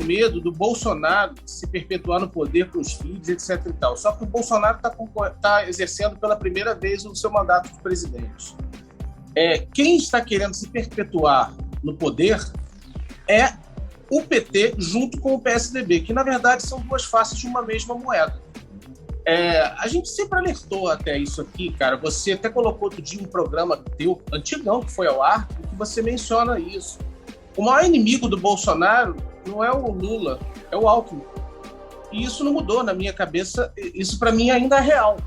medo do Bolsonaro se perpetuar no poder com os filhos, etc. e tal. Só que o Bolsonaro está exercendo pela primeira vez o seu mandato de presidente. Quem está querendo se perpetuar no poder é o PT junto com o PSDB, que na verdade são duas faces de uma mesma moeda. A gente sempre alertou até isso aqui, cara. Você até colocou outro dia um programa teu, antigão, que foi ao ar, em que você menciona isso. O maior inimigo do Bolsonaro não é o Lula, é o Alckmin. E isso não mudou na minha cabeça, isso para mim ainda é real.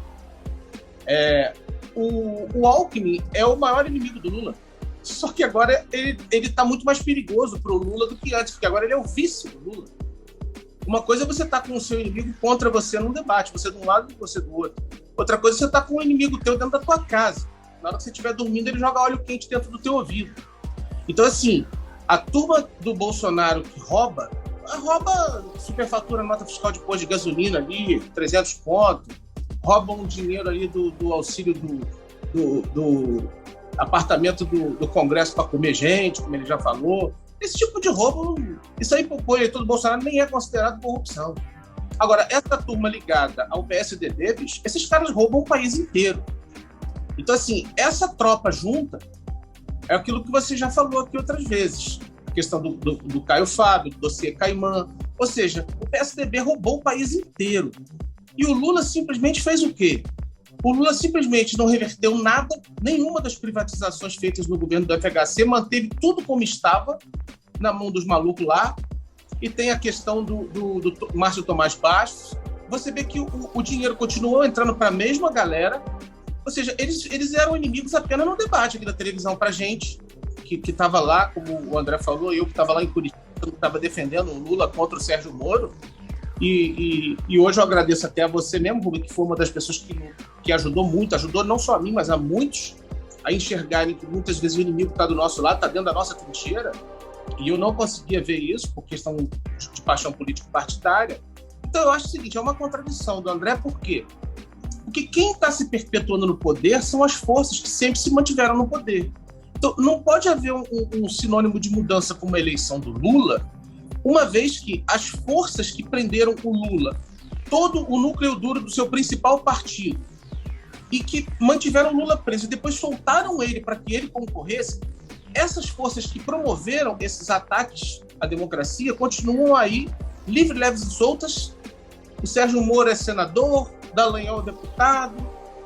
O Alckmin é o maior inimigo do Lula. Só que agora ele está muito mais perigoso para o Lula do que antes, porque agora ele é o vice do Lula. Uma coisa é você estar com o seu inimigo contra você num debate, você de um lado e você do outro. Outra coisa é você estar com um inimigo teu dentro da tua casa. Na hora que você estiver dormindo, ele joga óleo quente dentro do teu ouvido. Então, assim, a turma do Bolsonaro que rouba superfatura nota fiscal de posto de gasolina ali, 300 pontos, roubam dinheiro ali do auxílio do apartamento do Congresso para comer gente, como ele já falou. Esse tipo de roubo, isso aí pro eleitor do Bolsonaro nem é considerado corrupção. Agora, essa turma ligada ao PSDB, esses caras roubam o país inteiro. Então, assim, essa tropa junta é aquilo que você já falou aqui outras vezes. A questão do Caio Fábio, do dossiê Caimã. Ou seja, o PSDB roubou o país inteiro. E o Lula simplesmente fez o quê? O Lula simplesmente não reverteu nada, nenhuma das privatizações feitas no governo do FHC, manteve tudo como estava, na mão dos malucos lá, e tem a questão do Márcio Tomás Bastos. Você vê que o dinheiro continuou entrando para a mesma galera, ou seja, eles eram inimigos apenas no debate aqui da televisão para a gente, que estava lá, como o André falou, eu que estava lá em Curitiba, que estava defendendo o Lula contra o Sérgio Moro. E hoje eu agradeço até a você mesmo, Rubem, que foi uma das pessoas que ajudou muito, ajudou não só a mim, mas a muitos a enxergarem que muitas vezes o inimigo está do nosso lado, está dentro da nossa trincheira, e eu não conseguia ver isso por questão de paixão político-partidária. Então eu acho o seguinte, é uma contradição do André, por quê? Porque quem está se perpetuando no poder são as forças que sempre se mantiveram no poder. Então não pode haver um sinônimo de mudança como a eleição do Lula, uma vez que as forças que prenderam o Lula, todo o núcleo duro do seu principal partido, e que mantiveram o Lula preso e depois soltaram ele para que ele concorresse, essas forças que promoveram esses ataques à democracia continuam aí, livres, leves e soltas. O Sérgio Moro é senador, Dallagnol é deputado,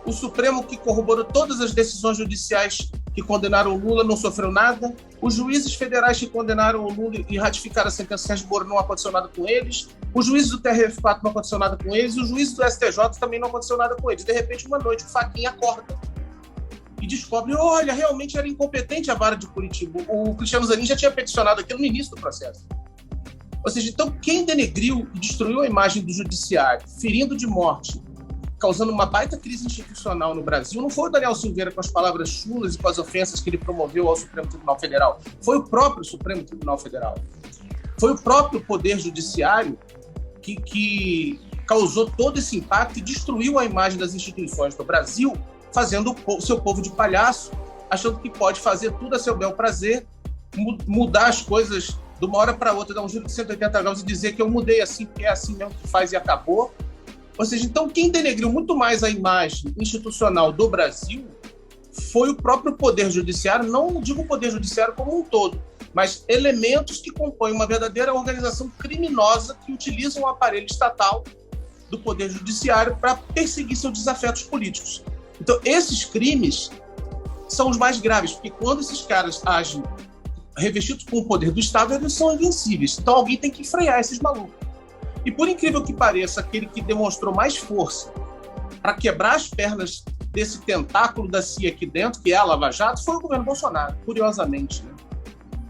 o Supremo, que corroborou todas as decisões judiciais que condenaram o Lula, não sofreu nada. Os juízes federais que condenaram o Lula e ratificaram a sentença Sérgio Moro, não aconteceu nada com eles. Os juízes do TRF4 não aconteceu nada com eles. Os juízes do STJ também não aconteceu nada com eles. De repente, uma noite, o Fachin acorda e descobre, olha, realmente era incompetente a vara de Curitiba. O Cristiano Zanin já tinha peticionado aquilo no início do processo. Ou seja, então, quem denegriu e destruiu a imagem do judiciário, ferindo de morte, causando uma baita crise institucional no Brasil, não foi o Daniel Silveira com as palavras chulas e com as ofensas que ele promoveu ao Supremo Tribunal Federal. Foi o próprio Supremo Tribunal Federal. Foi o próprio Poder Judiciário que causou todo esse impacto e destruiu a imagem das instituições do Brasil, fazendo o seu povo de palhaço, achando que pode fazer tudo a seu bel prazer, mudar as coisas de uma hora para outra, dar um giro de 180 graus e dizer que eu mudei assim, porque é assim mesmo que faz e acabou. Ou seja, então quem denegriu muito mais a imagem institucional do Brasil foi o próprio Poder Judiciário, não digo o Poder Judiciário como um todo, mas elementos que compõem uma verdadeira organização criminosa que utilizam o aparelho estatal do Poder Judiciário para perseguir seus desafetos políticos. Então, esses crimes são os mais graves, porque quando esses caras agem revestidos com o poder do Estado, eles são invencíveis. Então, alguém tem que frear esses malucos. E por incrível que pareça, aquele que demonstrou mais força para quebrar as pernas desse tentáculo da CIA aqui dentro, que é a Lava Jato, foi o governo Bolsonaro, curiosamente, né?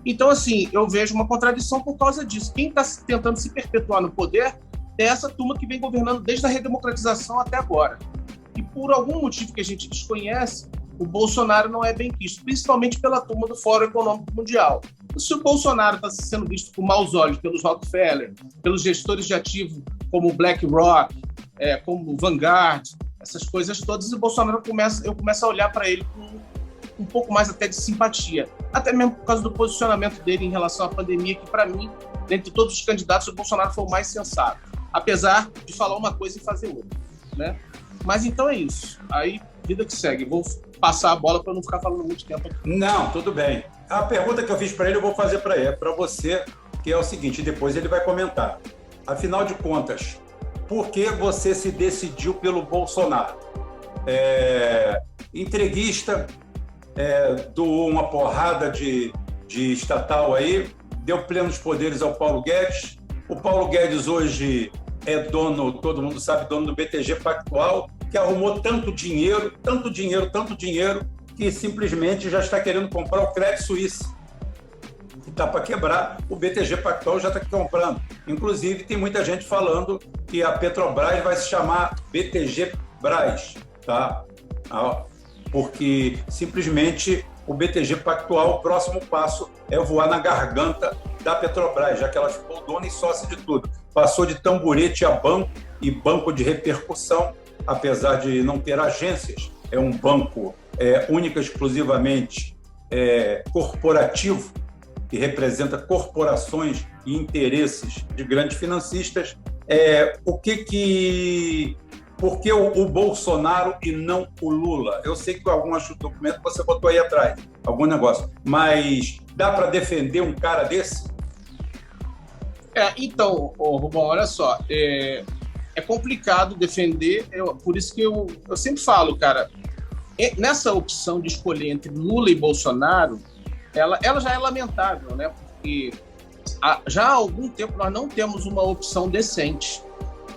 Então, assim, eu vejo uma contradição por causa disso. Quem está tentando se perpetuar no poder é essa turma que vem governando desde a redemocratização até agora. E por algum motivo que a gente desconhece, o Bolsonaro não é bem visto, principalmente pela turma do Fórum Econômico Mundial. Se o Bolsonaro está sendo visto com maus olhos pelos Rockefeller, pelos gestores de ativo como o BlackRock, como o Vanguard, essas coisas todas, o Bolsonaro eu começo a olhar para ele com um pouco mais até de simpatia. Até mesmo por causa do posicionamento dele em relação à pandemia, que para mim dentre todos os candidatos, o Bolsonaro foi o mais sensato, apesar de falar uma coisa e fazer outra, né? Mas então é isso. Aí, vida que segue. Vou passar a bola para não ficar falando muito tempo aqui. Não, tudo bem. A pergunta que eu fiz para ele, eu vou fazer para você, que é o seguinte, depois ele vai comentar. Afinal de contas, por que você se decidiu pelo Bolsonaro? Entreguista, doou uma porrada de estatal aí, deu plenos poderes ao Paulo Guedes. O Paulo Guedes hoje é dono, todo mundo sabe, dono do BTG Pactual, que arrumou tanto dinheiro, que simplesmente já está querendo comprar o Credit Suisse. Está para quebrar, o BTG Pactual já está comprando. Inclusive, tem muita gente falando que a Petrobras vai se chamar BTG Braz, tá? Porque simplesmente o BTG Pactual, o próximo passo é voar na garganta da Petrobras, já que ela ficou dona e sócia de tudo. Passou de tamborete a banco e banco de repercussão, apesar de não ter agências, é um banco única e exclusivamente corporativo, que representa corporações e interesses de grandes financistas. Por que o Bolsonaro e não o Lula? Eu sei que algum documento você botou aí atrás, algum negócio, mas dá para defender um cara desse? Então, Rubão, olha só, é complicado defender, por isso que eu sempre falo, cara, nessa opção de escolher entre Lula e Bolsonaro, ela já é lamentável, né? Porque já há algum tempo nós não temos uma opção decente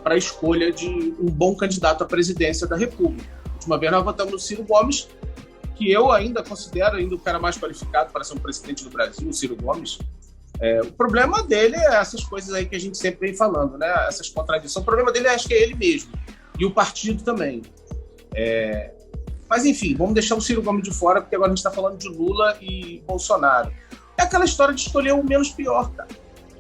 para a escolha de um bom candidato à presidência da República. A última vez nós votamos no Ciro Gomes, que eu ainda considero o cara mais qualificado para ser um presidente do Brasil, o Ciro Gomes. O problema dele é essas coisas aí que a gente sempre vem falando, né? Essas contradições. O problema dele acho que é ele mesmo, e o partido também. Mas, enfim, vamos deixar o Ciro Gomes de fora, porque agora a gente está falando de Lula e Bolsonaro. É aquela história de escolher o menos pior, cara.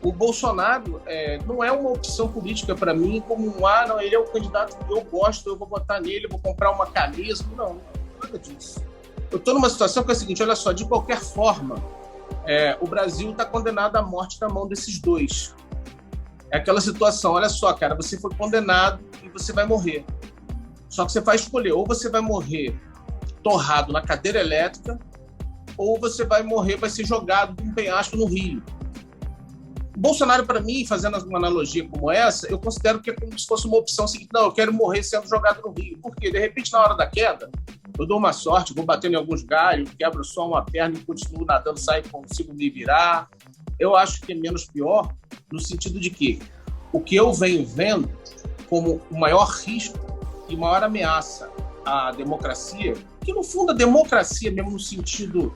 O Bolsonaro não é uma opção política para mim como não, ele é o candidato que eu gosto, eu vou votar nele, eu vou comprar uma camisa. Não, nada disso. Eu estou numa situação que é a seguinte, olha só, de qualquer forma, o Brasil está condenado à morte na mão desses dois. É aquela situação, olha só, cara, você foi condenado e você vai morrer. Só que você vai escolher, ou você vai morrer torrado na cadeira elétrica, ou você vai ser jogado de um penhasco no Rio. Bolsonaro, para mim, fazendo uma analogia como essa, eu considero que é como se fosse uma opção seguinte, não, eu quero morrer sendo jogado no Rio. Por quê? De repente, na hora da queda, eu dou uma sorte, vou batendo em alguns galhos, quebro só uma perna e continuo nadando, saio, consigo me virar. Eu acho que é menos pior, no sentido de que o que eu venho vendo como o maior risco e maior ameaça à democracia, que no fundo a democracia, mesmo no sentido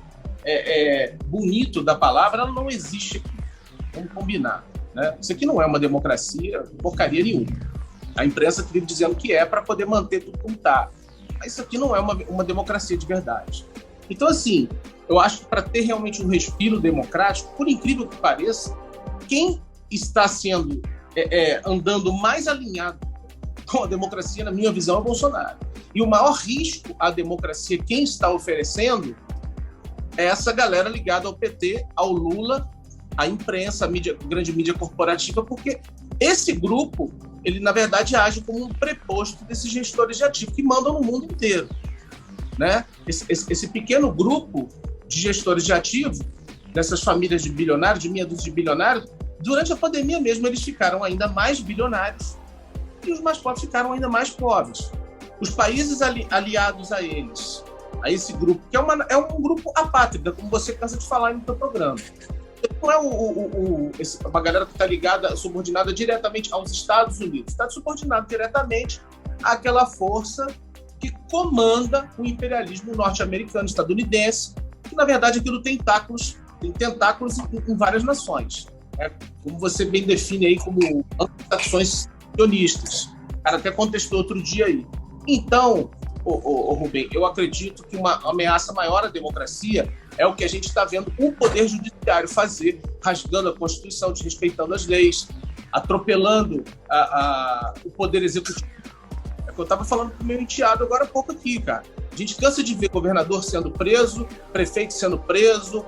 bonito da palavra, ela não existe aqui. Vamos combinar, né? Isso aqui não é uma democracia, porcaria nenhuma. A imprensa vive dizendo que é para poder manter tudo como está. Mas isso aqui não é uma democracia de verdade. Então, assim, eu acho que para ter realmente um respiro democrático, por incrível que pareça, quem está andando mais alinhado com a democracia, na minha visão, é o Bolsonaro. E o maior risco à democracia, quem está oferecendo, é essa galera ligada ao PT, ao Lula, à imprensa, a grande mídia corporativa, porque esse grupo, ele, na verdade, age como um preposto desses gestores de ativo que mandam no mundo inteiro, né? Esse pequeno grupo de gestores de ativo, dessas famílias de bilionários, de meia dúzia de bilionários, durante a pandemia mesmo, eles ficaram ainda mais bilionários e os mais pobres ficaram ainda mais pobres. Os países aliados a eles, a esse grupo, que é um grupo apátrida, como você cansa de falar no seu programa. Não é uma galera que está ligada, subordinada diretamente aos Estados Unidos. Está subordinado diretamente àquela força que comanda o imperialismo norte-americano, estadunidense, que, na verdade, aquilo tem tentáculos em várias nações. Como você bem define aí como organizações sionistas. O cara até contestou outro dia aí. Então, Rubem, eu acredito que uma ameaça maior à democracia é o que a gente está vendo o Poder Judiciário fazer, rasgando a Constituição, desrespeitando as leis, atropelando o Poder Executivo. É o que eu estava falando com o meu enteado agora há pouco aqui, cara. A gente cansa de ver governador sendo preso, prefeito sendo preso,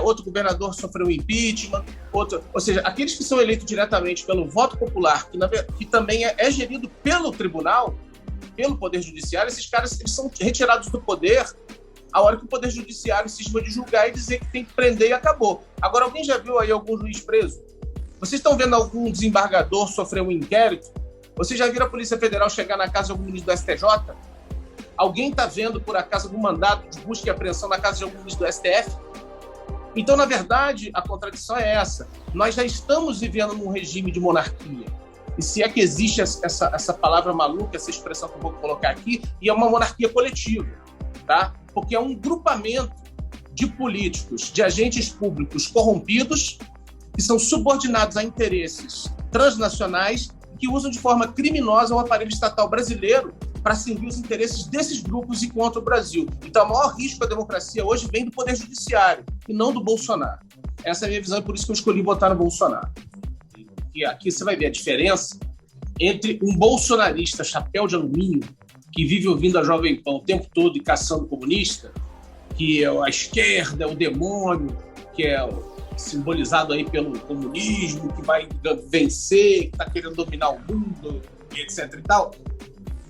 outro governador sofreu um impeachment, ou seja, aqueles que são eleitos diretamente pelo voto popular, que também é gerido pelo tribunal, pelo Poder Judiciário, esses caras eles são retirados do poder a hora que o Poder Judiciário cisma de julgar e dizer que tem que prender e acabou. Agora, alguém já viu aí algum juiz preso? Vocês estão vendo algum desembargador sofrer um inquérito? Vocês já viram a Polícia Federal chegar na casa de algum ministro do STJ? Alguém está vendo, por acaso, algum mandato de busca e apreensão na casa de algum ministro do STF? Então, na verdade, a contradição é essa. Nós já estamos vivendo num regime de monarquia. E se é que existe essa palavra maluca, essa expressão que eu vou colocar aqui, e é uma monarquia coletiva, tá? Porque é um grupamento de políticos, de agentes públicos corrompidos, que são subordinados a interesses transnacionais, que usam de forma criminosa o aparelho estatal brasileiro para servir os interesses desses grupos e contra o Brasil. Então, o maior risco da democracia hoje vem do Poder Judiciário e não do Bolsonaro. Essa é a minha visão e por isso que eu escolhi votar no Bolsonaro. E aqui você vai ver a diferença entre um bolsonarista chapéu de alumínio que vive ouvindo a Jovem Pan o tempo todo e caçando comunista, que é a esquerda, é o demônio, que é simbolizado aí pelo comunismo, que vai vencer, que está querendo dominar o mundo, etc. e tal.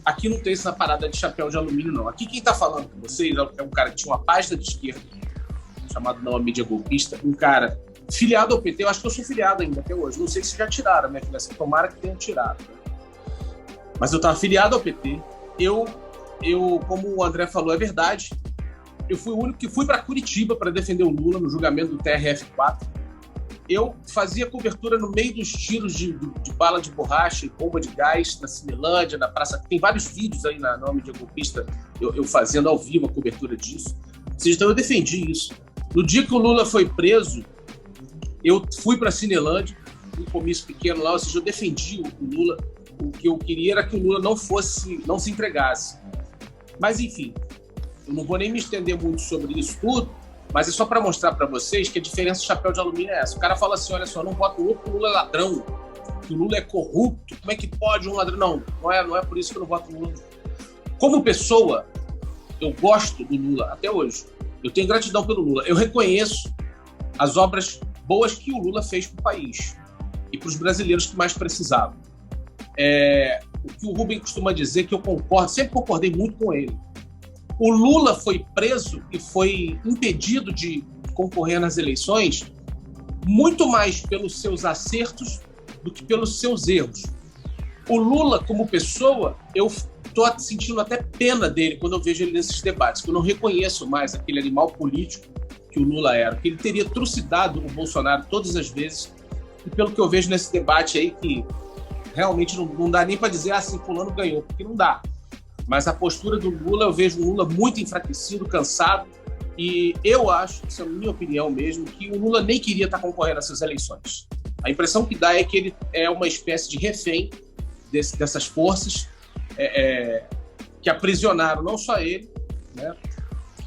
Aqui não tem essa parada de chapéu de alumínio, não. Aqui quem está falando com vocês é um cara que tinha uma página de esquerda, chamado Não a Mídia Golpista, um cara filiado ao PT. Eu acho que eu sou filiado ainda até hoje. Não sei se já tiraram a minha filiação. Tomara que tenham tirado. Mas eu estava filiado ao PT. Eu, como o André falou, é verdade. Eu fui o único que fui para Curitiba para defender o Lula no julgamento do TRF4. Eu fazia cobertura no meio dos tiros de bala de borracha e bomba de gás na Cinelândia, na praça. Tem vários vídeos aí na Mídia Golpista eu fazendo ao vivo a cobertura disso. Ou seja, então eu defendi isso. No dia que o Lula foi preso, eu fui para a Cinelândia, um comício pequeno lá, ou seja, eu defendi o Lula. O que eu queria era que o Lula não se entregasse. Mas, enfim, eu não vou nem me estender muito sobre isso tudo, mas é só para mostrar para vocês que a diferença do chapéu de alumínio é essa. O cara fala assim, olha só, não voto no Lula porque o Lula é ladrão, que o Lula é corrupto, como é que pode um ladrão? Não é por isso que eu não voto no Lula. Como pessoa, eu gosto do Lula até hoje. Eu tenho gratidão pelo Lula. Eu reconheço as obras boas que o Lula fez para o país e para os brasileiros que mais precisavam. O que o Rubem costuma dizer, que eu concordo, sempre concordei muito com ele. O Lula foi preso e foi impedido de concorrer nas eleições muito mais pelos seus acertos do que pelos seus erros. O Lula, como pessoa, eu estou sentindo até pena dele quando eu vejo ele nesses debates, que eu não reconheço mais aquele animal político que o Lula era, que ele teria trucidado o Bolsonaro todas as vezes, e pelo que eu vejo nesse debate aí, que realmente não dá nem para dizer assim, fulano ganhou, porque não dá. Mas a postura do Lula, eu vejo o Lula muito enfraquecido, cansado, e eu acho, isso é a minha opinião mesmo, que o Lula nem queria estar concorrendo a essas eleições. A impressão que dá é que ele é uma espécie de refém dessas forças que aprisionaram não só ele, né?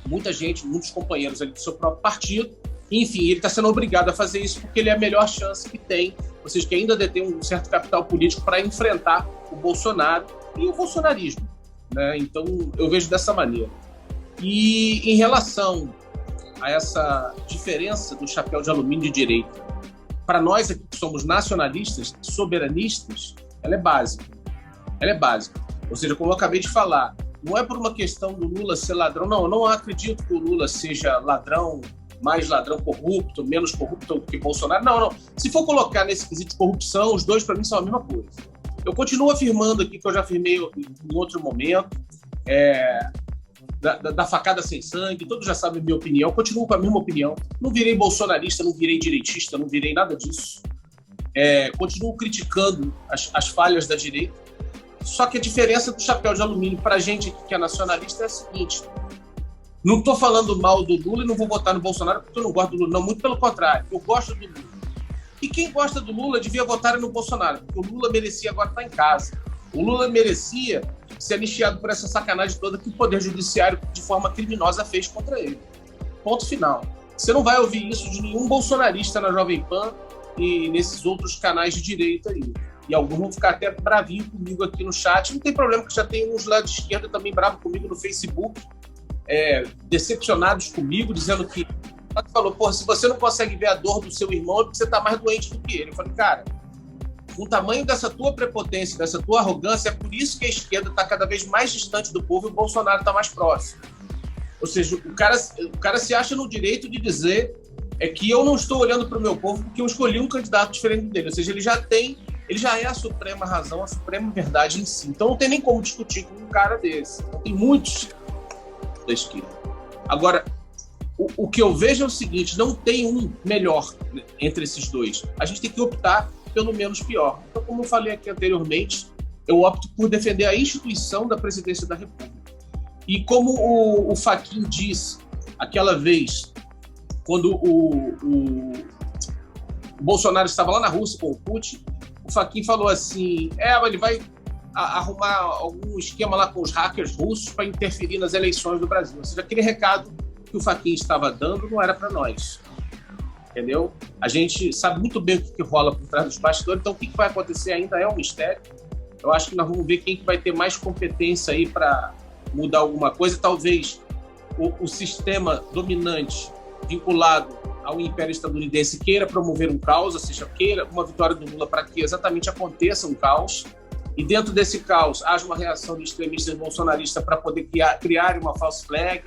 Muita gente, muitos companheiros ali do seu próprio partido. Enfim, ele está sendo obrigado a fazer isso porque ele é a melhor chance que tem, ou seja, que ainda detém um certo capital político para enfrentar o Bolsonaro e o bolsonarismo, né? Então, eu vejo dessa maneira. E em relação a essa diferença do chapéu de alumínio de direita, para nós aqui que somos nacionalistas, soberanistas, ela é básica. Ela é básica. Ou seja, como eu acabei de falar, não é por uma questão do Lula ser ladrão, não. Eu não acredito que o Lula seja ladrão, mais ladrão corrupto, menos corrupto do que Bolsonaro. Não. Se for colocar nesse quesito de corrupção, os dois, para mim, são a mesma coisa. Eu continuo afirmando aqui, que eu já afirmei em outro momento, da facada sem sangue, todos já sabem a minha opinião, continuo com a mesma opinião. Não virei bolsonarista, não virei direitista, não virei nada disso. Continuo criticando as falhas da direita. Só que a diferença do chapéu de alumínio para a gente que é nacionalista é a seguinte: não estou falando mal do Lula e não vou votar no Bolsonaro porque eu não gosto do Lula. Não, muito pelo contrário, eu gosto do Lula. E quem gosta do Lula devia votar no Bolsonaro, porque o Lula merecia agora estar em casa. O Lula merecia ser anistiado por essa sacanagem toda que o Poder Judiciário, de forma criminosa, fez contra ele. Ponto final. Você não vai ouvir isso de nenhum bolsonarista na Jovem Pan e nesses outros canais de direita aí. E alguns vão ficar até bravinhos comigo aqui no chat. Não tem problema, que já tem uns lá de esquerda também bravos comigo no Facebook, decepcionados comigo, dizendo que falou, pô, se você não consegue ver a dor do seu irmão, é porque você está mais doente do que ele. Eu falei, cara, com o tamanho dessa tua prepotência, dessa tua arrogância, é por isso que a esquerda está cada vez mais distante do povo e o Bolsonaro está mais próximo. Ou seja, o cara se acha no direito de dizer que eu não estou olhando para o meu povo porque eu escolhi um candidato diferente dele. Ou seja, ele já é a suprema razão, a suprema verdade em si. Então não tem nem como discutir com um cara desse. Então, tem muitos da esquerda. Agora, o que eu vejo é o seguinte, não tem um melhor entre esses dois. A gente tem que optar pelo menos pior. Então, como eu falei aqui anteriormente, eu opto por defender a instituição da presidência da República. E como o Fachin disse aquela vez, quando o Bolsonaro estava lá na Rússia com o Putin, o Fachin falou assim, ele vai arrumar algum esquema lá com os hackers russos para interferir nas eleições do Brasil. Ou seja, aquele recado que o Fachin estava dando não era para nós. Entendeu? A gente sabe muito bem o que rola por trás dos bastidores, então o que vai acontecer ainda é um mistério. Eu acho que nós vamos ver quem que vai ter mais competência aí para mudar alguma coisa. Talvez o sistema dominante vinculado ao Império Estadunidense queira promover um caos, ou seja, queira uma vitória do Lula para que exatamente aconteça um caos. E dentro desse caos haja uma reação de extremistas bolsonaristas para poder criar uma false flag.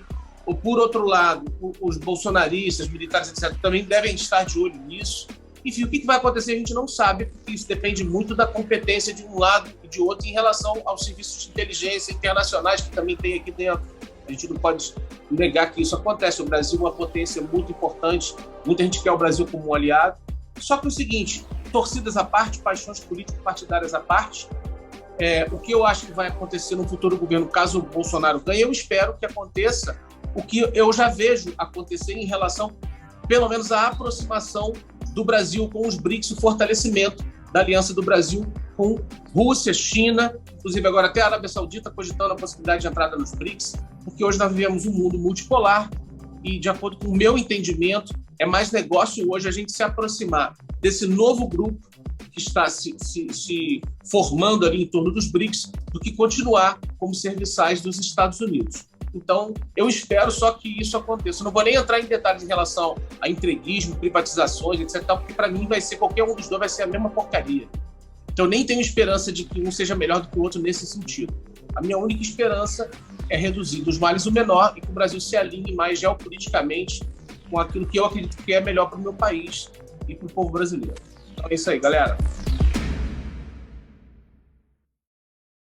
Ou, por outro lado, os bolsonaristas, militares, etc., também devem estar de olho nisso. Enfim, o que vai acontecer a gente não sabe, porque isso depende muito da competência de um lado e de outro em relação aos serviços de inteligência internacionais que também tem aqui dentro. A gente não pode negar que isso acontece. O Brasil é uma potência muito importante, muita gente quer o Brasil como um aliado. Só que é o seguinte, torcidas à parte, paixões político-partidárias à parte, o que eu acho que vai acontecer no futuro governo, caso o Bolsonaro ganhe, eu espero que aconteça o que eu já vejo acontecer em relação, pelo menos, à aproximação do Brasil com os BRICS, o fortalecimento da aliança do Brasil com Rússia, China, inclusive agora até a Arábia Saudita cogitando a possibilidade de entrada nos BRICS, porque hoje nós vivemos um mundo multipolar e, de acordo com o meu entendimento, é mais negócio hoje a gente se aproximar desse novo grupo que está se formando ali em torno dos BRICS do que continuar como serviçais dos Estados Unidos. Então, eu espero só que isso aconteça. Eu não vou nem entrar em detalhes em relação a entreguismo, privatizações, etc., porque para mim vai ser, qualquer um dos dois vai ser a mesma porcaria. Então, eu nem tenho esperança de que um seja melhor do que o outro nesse sentido. A minha única esperança é reduzir dos males o menor e que o Brasil se alinhe mais geopoliticamente com aquilo que eu acredito que é melhor para o meu país e para o povo brasileiro. Então é isso aí, galera.